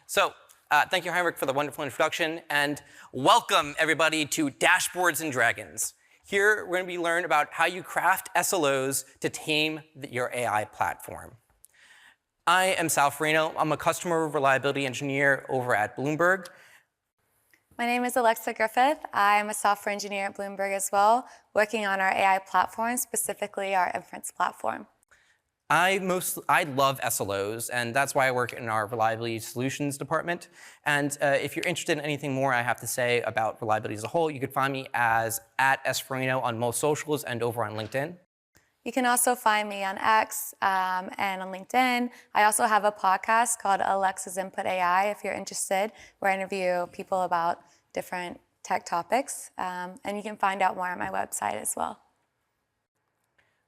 Thank you, Heinrich, for the wonderful introduction, and welcome everybody to Dashboards and Dragons. Here, we're going to be learning about how you craft SLOs to tame your AI platform. I am Furino. I'm a customer reliability engineer over at Bloomberg. My name is Griffith. I'm a software engineer at Bloomberg as well, working on our AI platform, specifically our inference platform. I love SLOs, and that's why I work in our reliability solutions department. And if you're interested in anything more I have to say about reliability as a whole, you can find me as @SREcon25 on most socials and over on LinkedIn. You can also find me on X and on LinkedIn. I also have a podcast called Alexa's Input AI, if you're interested, where I interview people about different tech topics. And you can find out more on my website as well.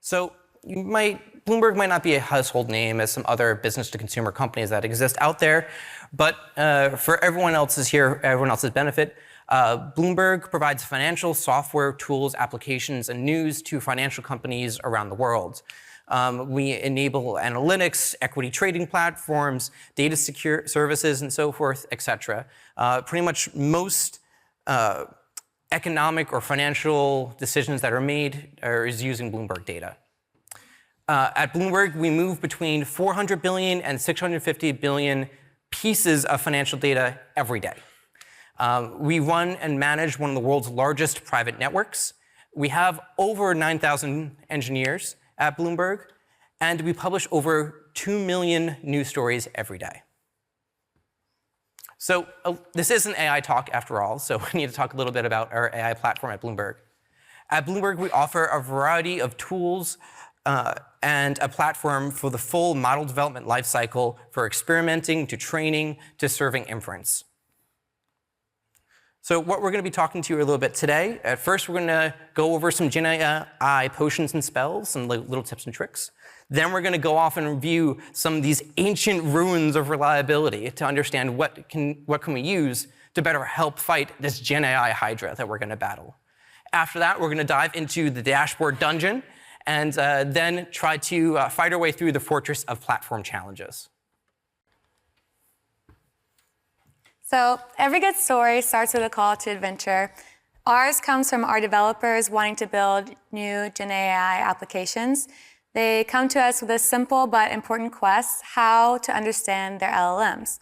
So Bloomberg might not be a household name as some other business-to-consumer companies that exist out there, but for everyone else's benefit, Bloomberg provides financial software, tools, applications, and news to financial companies around the world. We enable analytics, equity trading platforms, data secure services, and so forth, etc. Pretty much most economic or financial decisions that are made is using Bloomberg data. At Bloomberg, we move between 400 billion and 650 billion pieces of financial data every day. We run and manage one of the world's largest private networks. We have over 9,000 engineers at Bloomberg, and we publish over 2 million news stories every day. So this is an AI talk after all, so we need to talk a little bit about our AI platform at Bloomberg. At Bloomberg, we offer a variety of tools and a platform for the full model development lifecycle, for experimenting to training to serving inference. So what we're going to be talking to you a little bit today. At first, we're going to go over some GenAI potions and spells, some little tips and tricks. Then we're going to go off and review some of these ancient ruins of reliability to understand what can we use to better help fight this GenAI hydra that we're going to battle. After that, we're going to dive into the dashboard dungeon and then try to fight our way through the fortress of platform challenges. So every good story starts with a call to adventure. Ours comes from our developers wanting to build new GenAI applications. They come to us with a simple but important quest, how to understand their LLMs.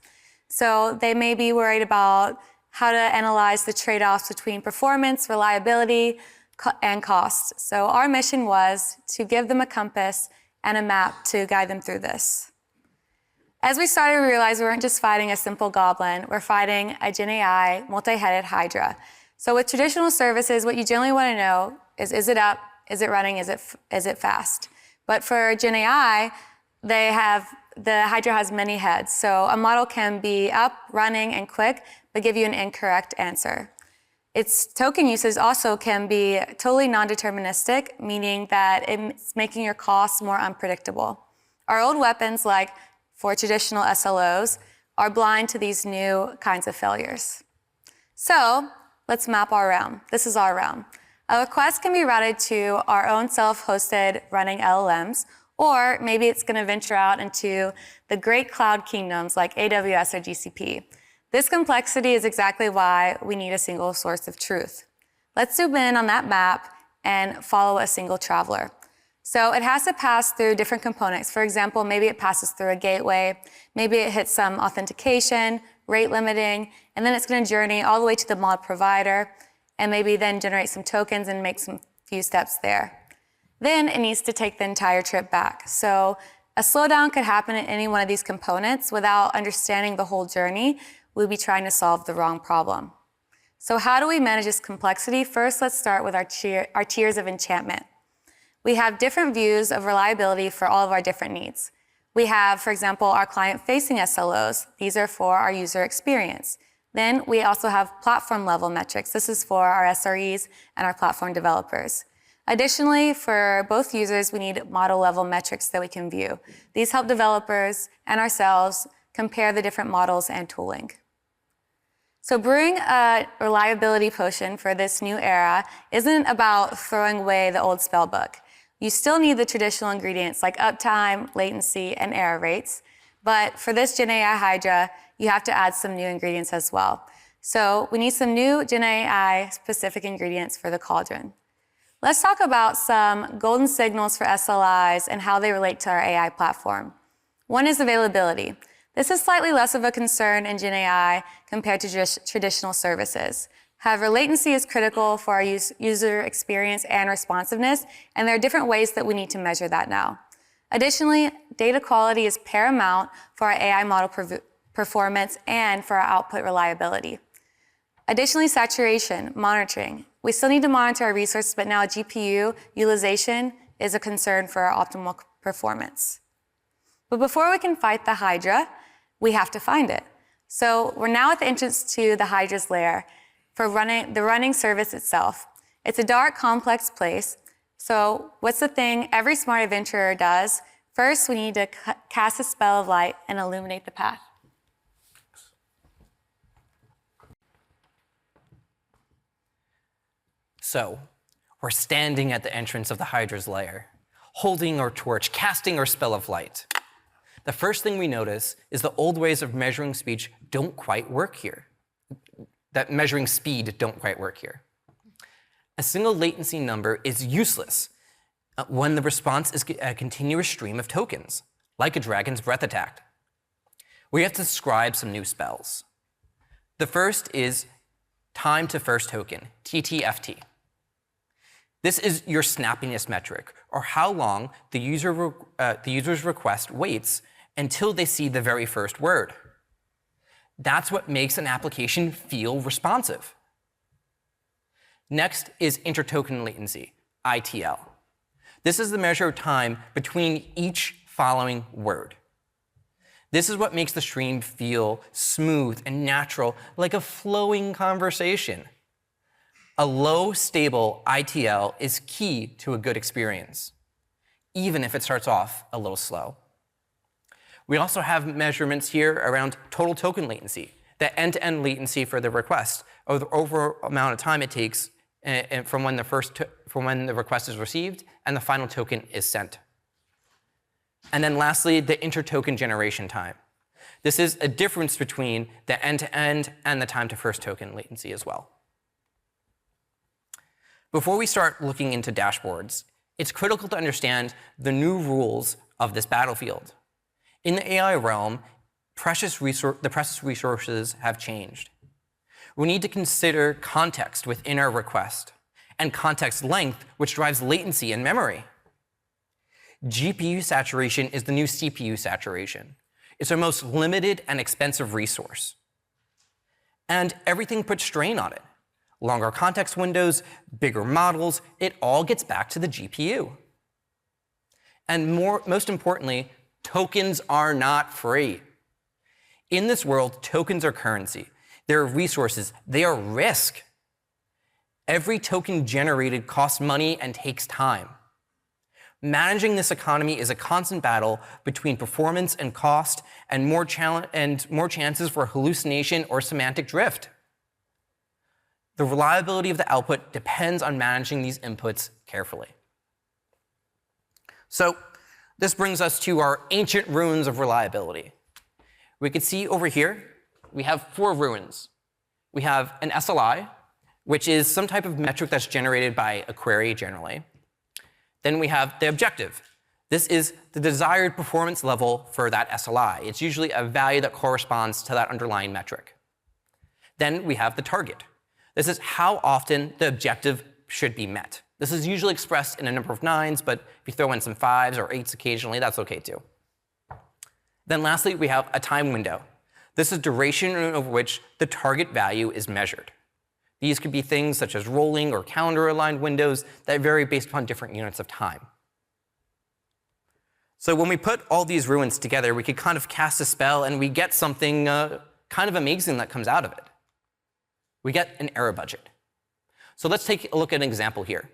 So they may be worried about how to analyze the trade-offs between performance, reliability, and cost. So our mission was to give them a compass and a map to guide them through this. As we started, we realized we weren't just fighting a simple goblin, we're fighting a GenAI multi-headed hydra. So with traditional services, what you generally want to know is it up, is it running, is it fast? But for GenAI, the hydra has many heads. So a model can be up, running, and quick, but give you an incorrect answer. Its token uses also can be totally non-deterministic, meaning that it's making your costs more unpredictable. Our old weapons, like for traditional SLOs, are blind to these new kinds of failures. So let's map our realm. This is our realm. A request can be routed to our own self-hosted running LLMs, or maybe it's going to venture out into the great cloud kingdoms like AWS or GCP. This complexity is exactly why we need a single source of truth. Let's zoom in on that map and follow a single traveler. So it has to pass through different components. For example, maybe it passes through a gateway, maybe it hits some authentication, rate limiting, and then it's going to journey all the way to the mod provider, and maybe then generate some tokens and make some few steps there. Then it needs to take the entire trip back. So a slowdown could happen in any one of these components. Without understanding the whole journey, we'd be trying to solve the wrong problem. So how do we manage this complexity? First, let's start with our tiers of enchantment. We have different views of reliability for all of our different needs. We have, for example, our client-facing SLOs. These are for our user experience. Then we also have platform-level metrics. This is for our SREs and our platform developers. Additionally, for both users, we need model-level metrics that we can view. These help developers and ourselves compare the different models and tooling. So brewing a reliability potion for this new era isn't about throwing away the old spellbook. You still need the traditional ingredients like uptime, latency, and error rates, But for this GenAI Hydra, you have to add some new ingredients as well. So we need some new GenAI specific ingredients for the cauldron. Let's talk about some golden signals for SLIs and how they relate to our AI platform. One is availability. This is slightly less of a concern in GenAI compared to traditional services. However, latency is critical for our user experience and responsiveness, and there are different ways that we need to measure that now. Additionally, data quality is paramount for our AI model performance and for our output reliability. Additionally, saturation, monitoring. We still need to monitor our resources, but now GPU utilization is a concern for our optimal performance. But before we can fight the Hydra, we have to find it. So we're now at the entrance to the Hydra's lair for the running service itself. It's a dark, complex place. So what's the thing every smart adventurer does? First, we need to cast a spell of light and illuminate the path. So we're standing at the entrance of the Hydra's lair, holding our torch, casting our spell of light. The first thing we notice is the old ways of measuring speech don't quite work here. That measuring speed don't quite work here. A single latency number is useless when the response is a continuous stream of tokens, like a dragon's breath attack. We have to describe some new spells. The first is time to first token, TTFT. This is your snappiness metric, or how long the user's request waits until they see the very first word. That's what makes an application feel responsive. Next is intertoken latency, ITL. This is the measure of time between each following word. This is what makes the stream feel smooth and natural, like a flowing conversation. A low, stable ITL is key to a good experience, even if it starts off a little slow. We also have measurements here around total token latency, the end-to-end latency for the request, or the overall amount of time it takes from when the request is received and the final token is sent. And then lastly, the intertoken generation time. This is a difference between the end-to-end and the time to first token latency as well. Before we start looking into dashboards, it's critical to understand the new rules of this battlefield. In the AI realm, the precious resources have changed. We need to consider context within our request, and context length, which drives latency and memory. GPU saturation is the new CPU saturation. It's our most limited and expensive resource. And everything puts strain on it. Longer context windows, bigger models, it all gets back to the GPU. And most importantly, tokens are not free. In this world, tokens are currency. They're resources. They are risk. Every token generated costs money and takes time. Managing this economy is a constant battle between performance and cost, and more chances for hallucination or semantic drift. The reliability of the output depends on managing these inputs carefully. So this brings us to our ancient ruins of reliability. We can see over here, we have 4 ruins. We have an SLI, which is some type of metric that's generated by a query generally. Then we have the objective. This is the desired performance level for that SLI. It's usually a value that corresponds to that underlying metric. Then we have the target. This is how often the objective should be met. This is usually expressed in a number of 9s, but if you throw in some 5s or 8s occasionally, that's OK too. Then lastly, we have a time window. This is duration over which the target value is measured. These could be things such as rolling or calendar-aligned windows that vary based upon different units of time. So when we put all these ruins together, we could kind of cast a spell, and we get something kind of amazing that comes out of it. We get an error budget. So let's take a look at an example here.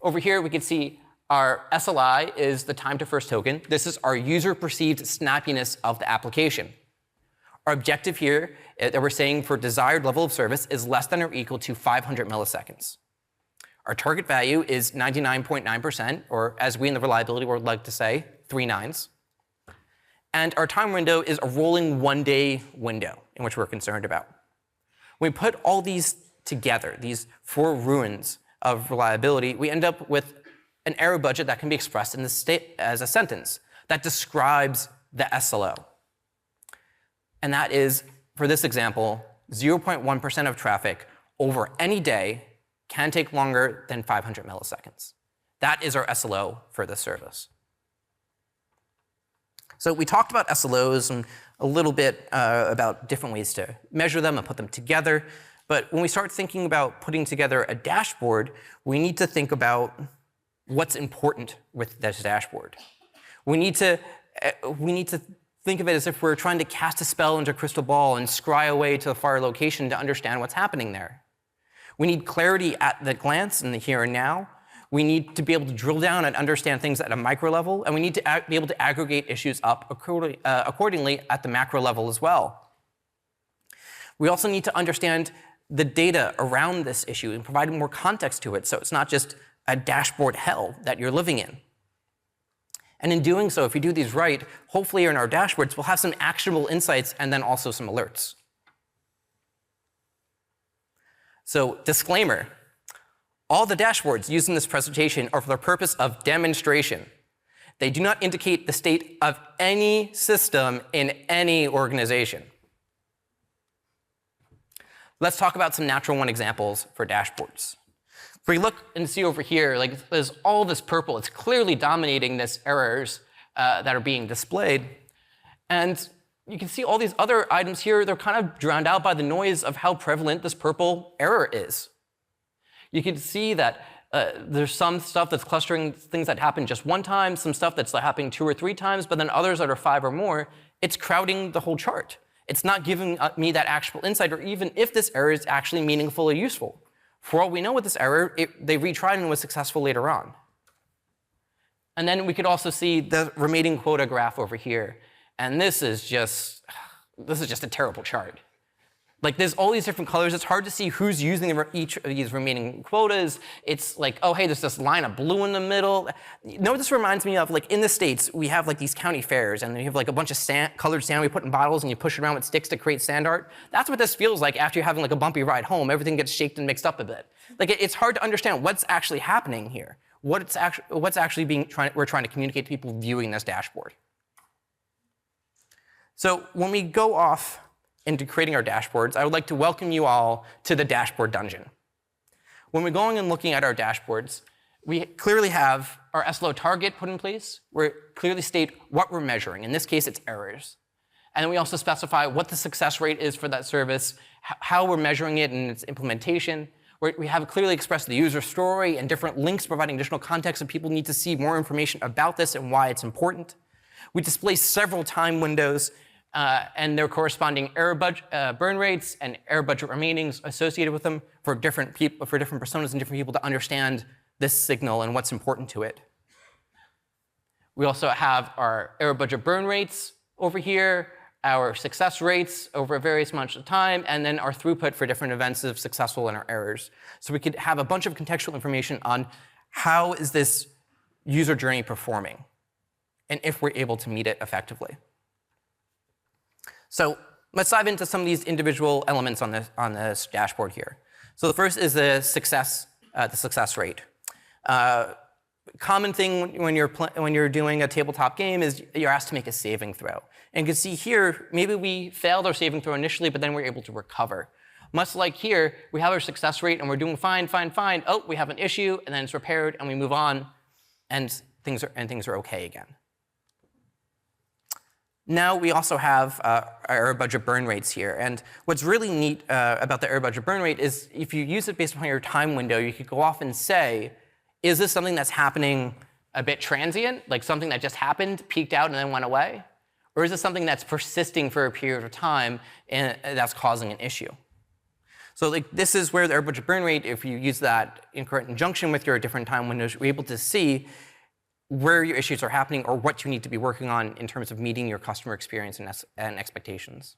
Over here, we can see our SLI is the time to first token. This is our user-perceived snappiness of the application. Our objective here that we're saying for desired level of service is less than or equal to 500 milliseconds. Our target value is 99.9%, or as we in the reliability world like to say, 3 9s. And our time window is a rolling one-day window in which we're concerned about. When we put all these together, these four ruins of reliability, we end up with an error budget that can be expressed in as a sentence that describes the SLO. And that is, for this example, 0.1% of traffic over any day can take longer than 500 milliseconds. That is our SLO for this service. So we talked about SLOs and a little bit about different ways to measure them and put them together. But when we start thinking about putting together a dashboard, we need to think about what's important with this dashboard. We need to think of it as if we're trying to cast a spell into a crystal ball and scry away to a far location to understand what's happening there. We need clarity at the glance in the here and now. We need to be able to drill down and understand things at a micro level, and we need to be able to aggregate issues up accordingly at the macro level as well. We also need to understand the data around this issue and provide more context to it, so it's not just a dashboard hell that you're living in. And in doing so, if we do these right, hopefully in our dashboards, we'll have some actionable insights and then also some alerts. So, disclaimer. All the dashboards used in this presentation are for the purpose of demonstration. They do not indicate the state of any system in any organization. Let's talk about some natural one examples for dashboards. If we look and see over here, like there's all this purple. It's clearly dominating this errors that are being displayed. And you can see all these other items here. They're kind of drowned out by the noise of how prevalent this purple error is. You can see that there's some stuff that's clustering things that happen just one time, some stuff that's happening 2 or 3 times, but then others that are 5 or more. It's crowding the whole chart. It's not giving me that actual insight, or even if this error is actually meaningful or useful. For all we know with this error, they retried and was successful later on. And then we could also see the remaining quota graph over here. And this is just a terrible chart. Like, there's all these different colors. It's hard to see who's using each of these remaining quotas. It's like, oh, hey, there's this line of blue in the middle. You know what this reminds me of? Like, in the States, we have like these county fairs, and you have like a bunch of colored sand we put in bottles, and you push it around with sticks to create sand art. That's what this feels like after you're having like a bumpy ride home. Everything gets shaped and mixed up a bit. Like, it's hard to understand what's actually happening here. What's actually we're trying to communicate to people viewing this dashboard. So when we go off into creating our dashboards, I would like to welcome you all to the dashboard dungeon. When we're going and looking at our dashboards, we clearly have our SLO target put in place. We clearly state what we're measuring. In this case, it's errors. And then we also specify what the success rate is for that service, how we're measuring it in its implementation. We have clearly expressed the user story and different links providing additional context, so people need to see more information about this and why it's important. We display several time windows and their corresponding error burn rates and error budget remainings associated with them for different people, for different personas and different people to understand this signal and what's important to it. We also have our error budget burn rates over here, our success rates over various amounts of time, and then our throughput for different events of successful and our errors. So we could have a bunch of contextual information on how is this user journey performing, and if we're able to meet it effectively. So let's dive into some of these individual elements on this dashboard here. So the first is the success rate. Common thing when you're doing a tabletop game is you're asked to make a saving throw. And you can see here, maybe we failed our saving throw initially, but then we're able to recover. Much like here, we have our success rate and we're doing fine, fine, fine. Oh, we have an issue, and then it's repaired, and we move on, and things are okay again. Now we also have our error budget burn rates here. And what's really neat about the error budget burn rate is if you use it based upon your time window, you could go off and say, is this something that's happening a bit transient, like something that just happened, peaked out, and then went away? Or is it something that's persisting for a period of time and that's causing an issue? So like, this is where the error budget burn rate, if you use that in conjunction with your different time windows, you're able to see where your issues are happening or what you need to be working on in terms of meeting your customer experience and expectations.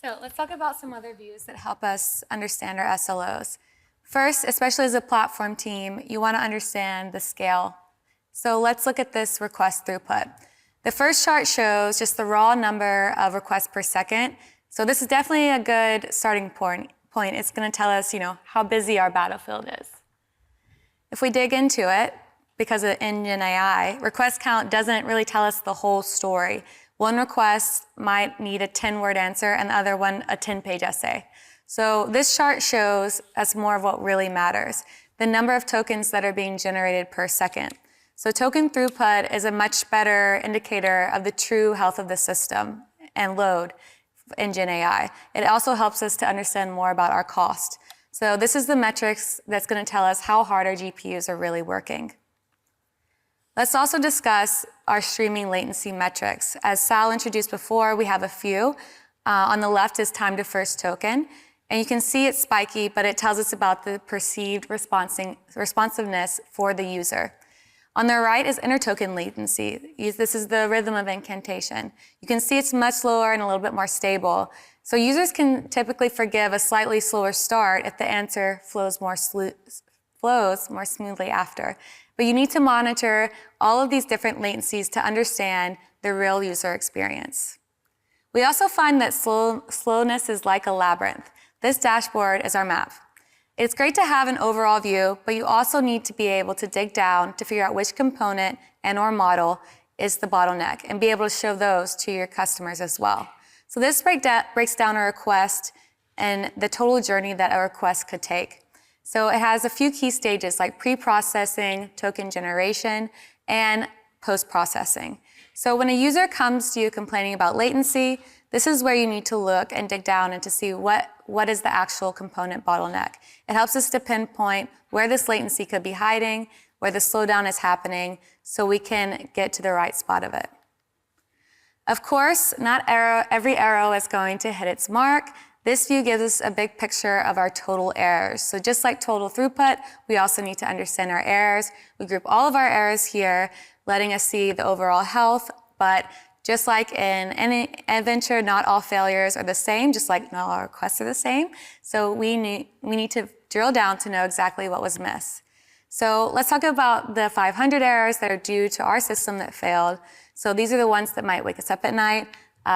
So let's talk about some other views that help us understand our SLOs. First, especially as a platform team, you want to understand the scale. So let's look at this request throughput. The first chart shows just the raw number of requests per second. So this is definitely a good starting point. It's going to tell us, how busy our battlefield is. If we dig into it, because in GenAI, request count doesn't really tell us the whole story. One request might need a 10-word answer and the other one a 10-page essay. So this chart shows us more of what really matters, the number of tokens that are being generated per second. So token throughput is a much better indicator of the true health of the system and load in GenAI. It also helps us to understand more about our cost. So this is the metrics that's going to tell us how hard our GPUs are really working. Let's also discuss our streaming latency metrics. As Sal introduced before, we have a few. On the left is time to first token. And you can see it's spiky, but it tells us about the perceived responsiveness for the user. On the right is intertoken latency. This is the rhythm of incantation. You can see it's much slower and a little bit more stable. So users can typically forgive a slightly slower start if the answer flows more smoothly after. But you need to monitor all of these different latencies to understand the real user experience. We also find that slowness is like a labyrinth. This dashboard is our map. It's great to have an overall view, but you also need to be able to dig down to figure out which component and/or model is the bottleneck and be able to show those to your customers as well. So this breaks down a request and the total journey that a request could take. So it has a few key stages like pre-processing, token generation, and post-processing. So when a user comes to you complaining about latency, this is where you need to look and dig down and to see what is the actual component bottleneck. It helps us to pinpoint where this latency could be hiding, where the slowdown is happening, so we can get to the right spot of it. Of course, not every arrow is going to hit its mark. This view gives us a big picture of our total errors. So just like total throughput, we also need to understand our errors. We group all of our errors here, letting us see the overall health, but just like in any adventure, not all failures are the same, just like not all requests are the same. So we need to drill down to know exactly what was missed. So let's talk about the 500 errors that are due to our system that failed. So these are the ones that might wake us up at night.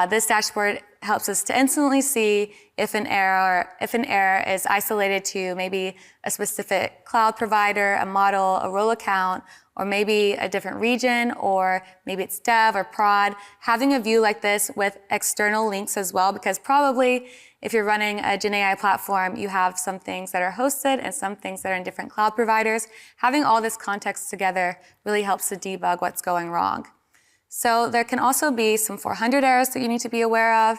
This dashboard helps us to instantly see if an error is isolated to maybe a specific cloud provider, a model, a role account, or maybe a different region, or maybe it's dev or prod. Having a view like this with external links as well, because probably if you're running a GenAI platform, you have some things that are hosted and some things that are in different cloud providers. Having all this context together really helps to debug what's going wrong. So there can also be some 400 errors that you need to be aware of,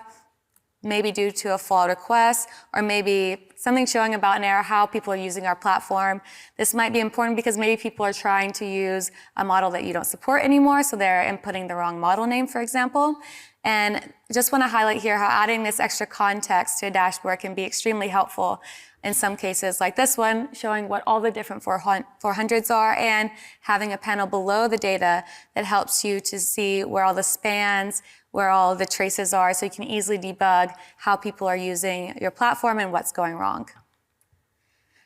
maybe due to a flawed request, or maybe something showing about an error, how people are using our platform. This might be important because maybe people are trying to use a model that you don't support anymore, so they're inputting the wrong model name, for example. And just want to highlight here how adding this extra context to a dashboard can be extremely helpful in some cases, like this one, showing what all the different 400s are, and having a panel below the data that helps you to see where all the spans, where all the traces are, so you can easily debug how people are using your platform and what's going wrong.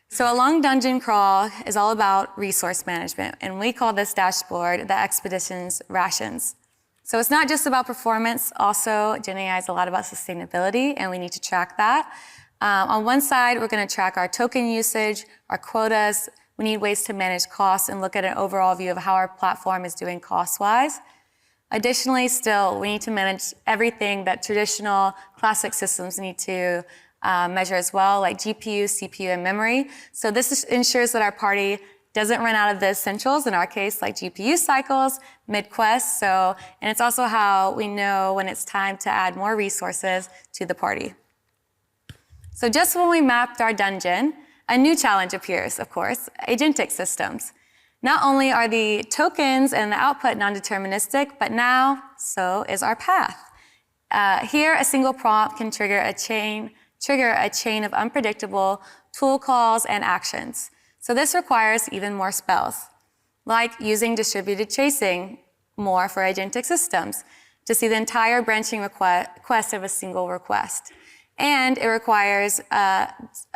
So a long dungeon crawl is all about resource management, and we call this dashboard the Expedition's Rations. So it's not just about performance, also GenAI is a lot about sustainability, and we need to track that. On one side, we're going to track our token usage, our quotas. We need ways to manage costs and look at an overall view of how our platform is doing cost-wise. Additionally, still, we need to manage everything that traditional classic systems need to measure as well, like GPU, CPU, and memory. So this ensures that our party doesn't run out of the essentials, in our case, like GPU cycles, mid-quest. And it's also how we know when it's time to add more resources to the party. So just when we mapped our dungeon, a new challenge appears, of course, agentic systems. Not only are the tokens and the output non-deterministic, but now so is our path. Here, a single prompt can trigger a chain of unpredictable tool calls and actions. So this requires even more spells, like using distributed tracing more for agentic systems to see the entire branching request of a single request. And it requires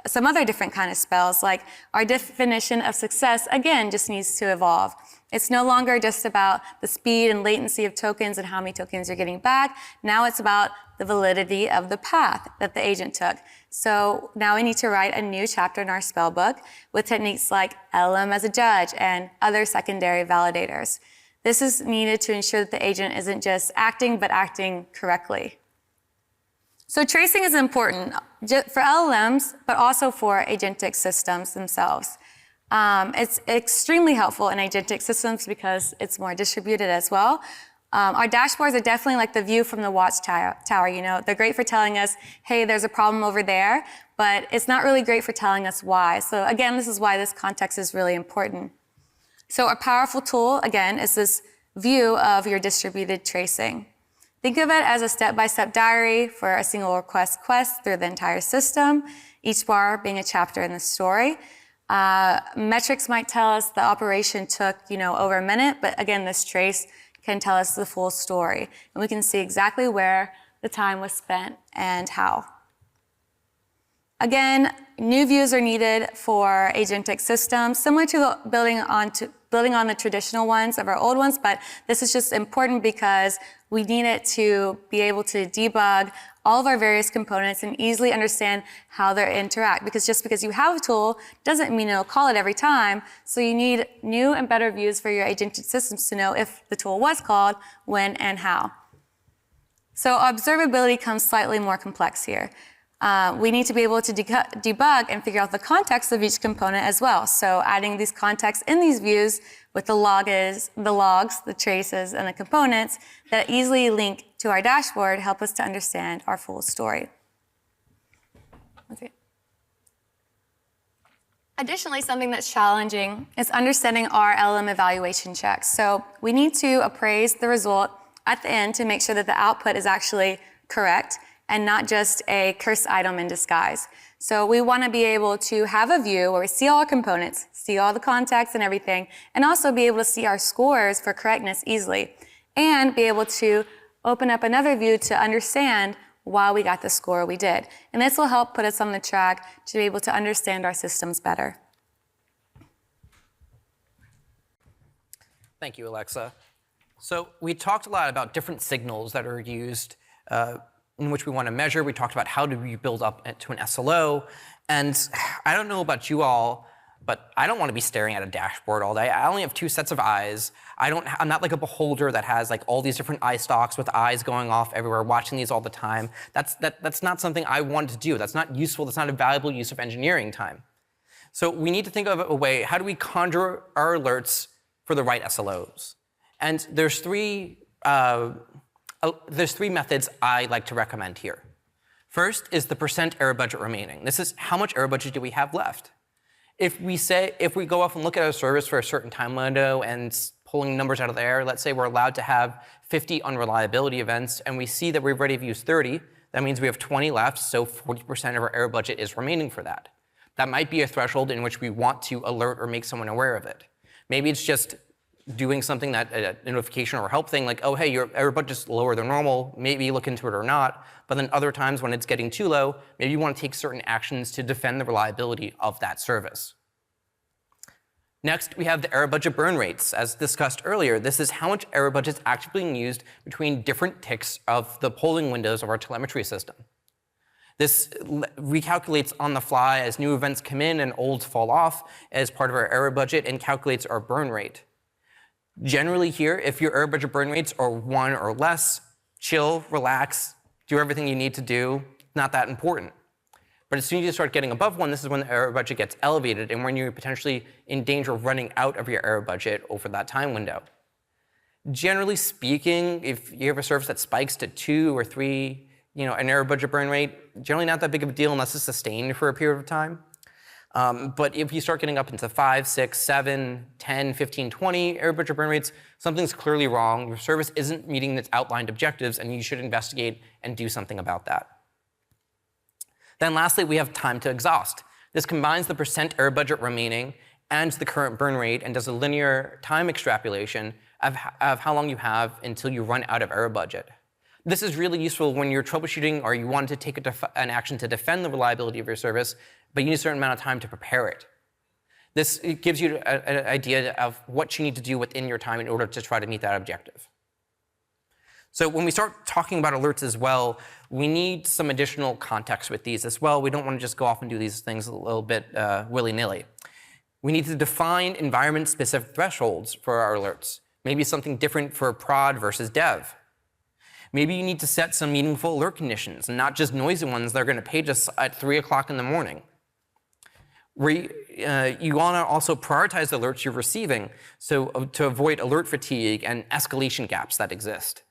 some other different kind of spells, like our definition of success, again, just needs to evolve. It's no longer just about the speed and latency of tokens and how many tokens you're getting back. Now it's about the validity of the path that the agent took. So now we need to write a new chapter in our spellbook with techniques like LM as a judge and other secondary validators. This is needed to ensure that the agent isn't just acting, but acting correctly. So tracing is important for LLMs, but also for agentic systems themselves. It's extremely helpful in agentic systems because it's more distributed as well. Our dashboards are definitely like the view from the watchtower. You know, they're great for telling us, hey, there's a problem over there, but it's not really great for telling us why. So again, this is why this context is really important. So a powerful tool, again, is this view of your distributed tracing. Think of it as a step-by-step diary for a single request quest through the entire system, each bar being a chapter in the story. Metrics might tell us the operation took, over a minute, but again, this trace can tell us the full story. And we can see exactly where the time was spent and how. Again, new views are needed for agentic systems, similar to building on the traditional ones of our old ones, but this is just important because we need it to be able to debug all of our various components and easily understand how they interact. Because just because you have a tool doesn't mean it'll call it every time. So you need new and better views for your agentic systems to know if the tool was called, when, and how. So observability comes slightly more complex here. We need to be able to debug and figure out the context of each component as well. So adding these contexts in these views with the logs, the traces, and the components that easily link to our dashboard help us to understand our full story. Okay. Additionally, something that's challenging is understanding our LM evaluation checks. So we need to appraise the result at the end to make sure that the output is actually correct and not just a cursed item in disguise. So we want to be able to have a view where we see all our components, see all the context and everything, and also be able to see our scores for correctness easily, and be able to open up another view to understand why we got the score we did. And this will help put us on the track to be able to understand our systems better. Thank you, Alexa. So we talked a lot about different signals that are used in which we want to measure. We talked about how do we build up to an SLO. And I don't know about you all, but I don't want to be staring at a dashboard all day. I only have 2 sets of eyes. I'm not like a beholder that has like all these different eye stalks with eyes going off everywhere, watching these all the time. That's not something I want to do. That's not useful. That's not a valuable use of engineering time. So we need to think of a way, how do we conjure our alerts for the right SLOs? And there's three methods I like to recommend here. First is the % error budget remaining. This is how much error budget do we have left. If we go off and look at our service for a certain time window and pulling numbers out of the air, let's say we're allowed to have 50 unreliability events, and we see that we've already used 30, that means we have 20 left, so 40% of our error budget is remaining for that. That might be a threshold in which we want to alert or make someone aware of it. Maybe it's just doing something that a notification or help thing like, oh, hey, your error budget's lower than normal, maybe look into it or not. But then other times when it's getting too low, maybe you want to take certain actions to defend the reliability of that service. Next, we have the error budget burn rates. As discussed earlier, this is how much error budget is actually being used between different ticks of the polling windows of our telemetry system. This recalculates on the fly as new events come in and olds fall off as part of our error budget and calculates our burn rate. Generally here, if your error budget burn rates are 1 or less, chill, relax, do everything you need to do. Not that important. But as soon as you start getting above 1, this is when the error budget gets elevated and when you're potentially in danger of running out of your error budget over that time window. Generally speaking, if you have a service that spikes to 2 or 3, an error budget burn rate, generally not that big of a deal unless it's sustained for a period of time. But if you start getting up into 5, 6, 7, 10, 15, 20 error budget burn rates, something's clearly wrong. Your service isn't meeting its outlined objectives, and you should investigate and do something about that. Then lastly, we have time to exhaust. This combines the % error budget remaining and the current burn rate and does a linear time extrapolation of how long you have until you run out of error budget. This is really useful when you're troubleshooting or you want to take an action to defend the reliability of your service, but you need a certain amount of time to prepare it. It gives you an idea of what you need to do within your time in order to try to meet that objective. So when we start talking about alerts as well, we need some additional context with these as well. We don't want to just go off and do these things a little bit willy-nilly. We need to define environment-specific thresholds for our alerts. Maybe something different for prod versus dev. Maybe you need to set some meaningful alert conditions and not just noisy ones that are going to page us at 3 o'clock in the morning. You want to also prioritize the alerts you're receiving to avoid alert fatigue and escalation gaps that exist.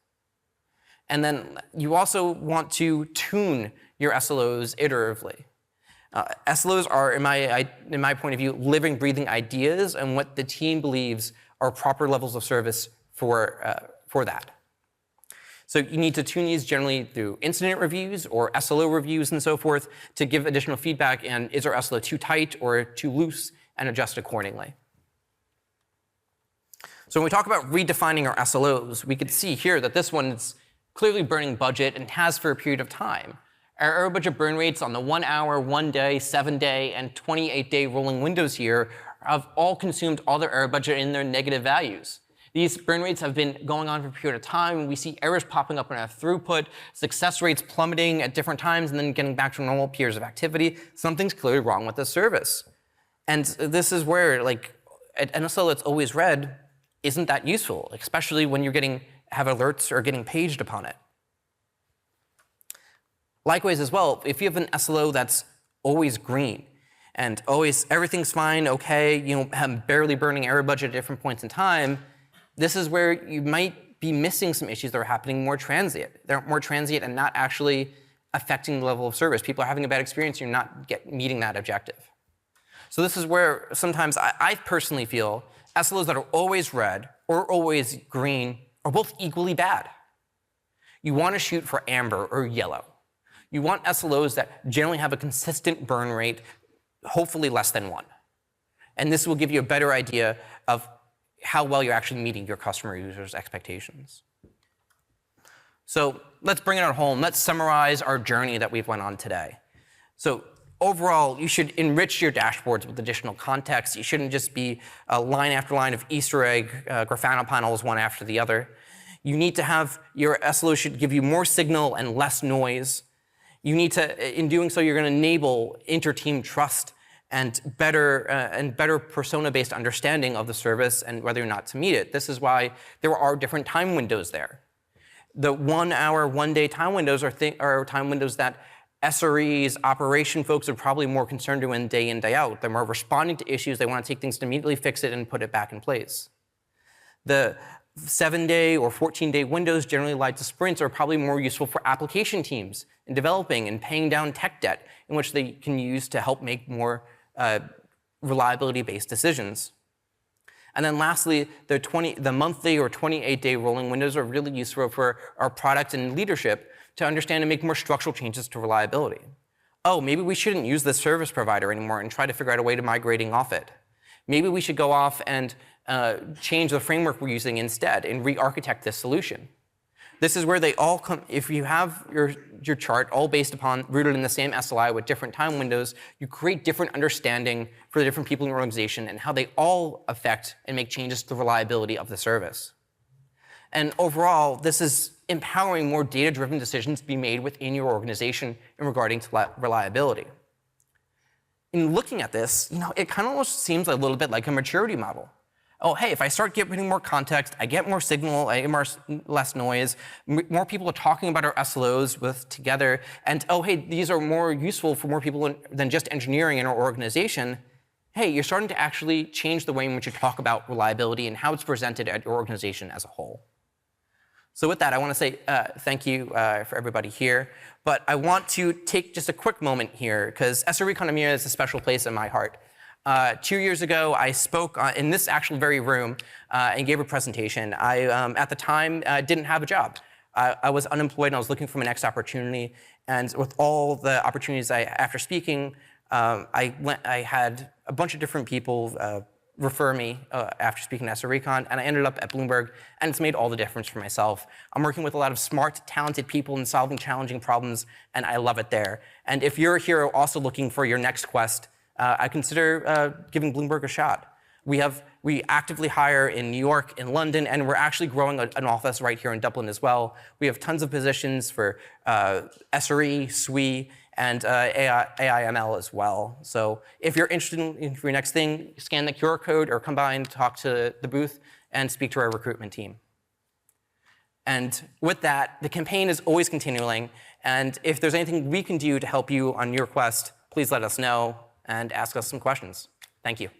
And then you also want to tune your SLOs iteratively. SLOs are, in my point of view, living, breathing ideas and what the team believes are proper levels of service for that. So you need to tune these generally through incident reviews or SLO reviews and so forth to give additional feedback, and is our SLO too tight or too loose, and adjust accordingly. So when we talk about redefining our SLOs, we could see here that this one's clearly burning budget and has for a period of time. Our error budget burn rates on the 1 hour, 1 day, 7 day, and 28-day rolling windows here have all consumed all their error budget in their negative values. These burn rates have been going on for a period of time. We see errors popping up in our throughput, success rates plummeting at different times, and then getting back to normal periods of activity. Something's clearly wrong with the service. And this is where, like, an SLO that's always red isn't that useful, especially when you're have alerts or getting paged upon it. Likewise as well, if you have an SLO that's always green and always everything's fine, okay, have barely burning error budget at different points in time, this is where you might be missing some issues that are happening more transient. They're more transient and not actually affecting the level of service. People are having a bad experience, you're not meeting that objective. So this is where sometimes I personally feel SLOs that are always red or always green are both equally bad. You want to shoot for amber or yellow. You want SLOs that generally have a consistent burn rate, hopefully less than 1. And this will give you a better idea of how well you're actually meeting your customer users' expectations. So let's bring it on home. Let's summarize our journey that we've went on today. So overall, you should enrich your dashboards with additional context. You shouldn't just be line after line of Easter egg Grafana panels, one after the other. You need to have your SLO should give you more signal and less noise. You need to, in doing so, you're going to enable inter-team trust and better persona-based understanding of the service and whether or not to meet it. This is why there are different time windows there. The 1 hour, 1 day time windows are time windows that SREs, operation folks are probably more concerned with day in, day out. They're more responding to issues. They want to take things to immediately fix it and put it back in place. The 7-day or 14-day windows generally lied to sprints are probably more useful for application teams in developing and paying down tech debt, in which they can use to help make more reliability-based decisions. And then lastly, the monthly or 28-day rolling windows are really useful for our product and leadership to understand and make more structural changes to reliability. Oh, maybe we shouldn't use this service provider anymore and try to figure out a way to migrating off it. Maybe we should go off and change the framework we're using instead and re-architect this solution. This is where they all come. If you have your chart all based upon rooted in the same SLI with different time windows, you create different understanding for the different people in your organization and how they all affect and make changes to the reliability of the service. And overall, this is empowering more data-driven decisions to be made within your organization in regarding to reliability. In looking at this, it kind of almost seems a little bit like a maturity model. Oh, hey, if I start getting more context, I get more signal, I get less noise, more people are talking about our SLOs together, and oh, hey, these are more useful for more people than just engineering in our organization. Hey, you're starting to actually change the way in which you talk about reliability and how it's presented at your organization as a whole. So with that, I want to say thank you for everybody here. But I want to take just a quick moment here, because SREcon25 is a special place in my heart. 2 years ago, I spoke in this actual very room and gave a presentation. I, at the time, didn't have a job. I was unemployed and I was looking for my next opportunity. And with all the opportunities after speaking, I had a bunch of different people refer me after speaking at SREcon, and I ended up at Bloomberg, and it's made all the difference for myself. I'm working with a lot of smart, talented people and solving challenging problems, and I love it there. And if you're here also looking for your next quest, I consider giving Bloomberg a shot. We actively hire in New York, in London, and we're actually growing an office right here in Dublin as well. We have tons of positions for SRE, SWE, and AI/ML as well. So if you're interested in your next thing, scan the QR code or come by and talk to the booth and speak to our recruitment team. And with that, the campaign is always continuing. And if there's anything we can do to help you on your quest, please let us know and ask us some questions. Thank you.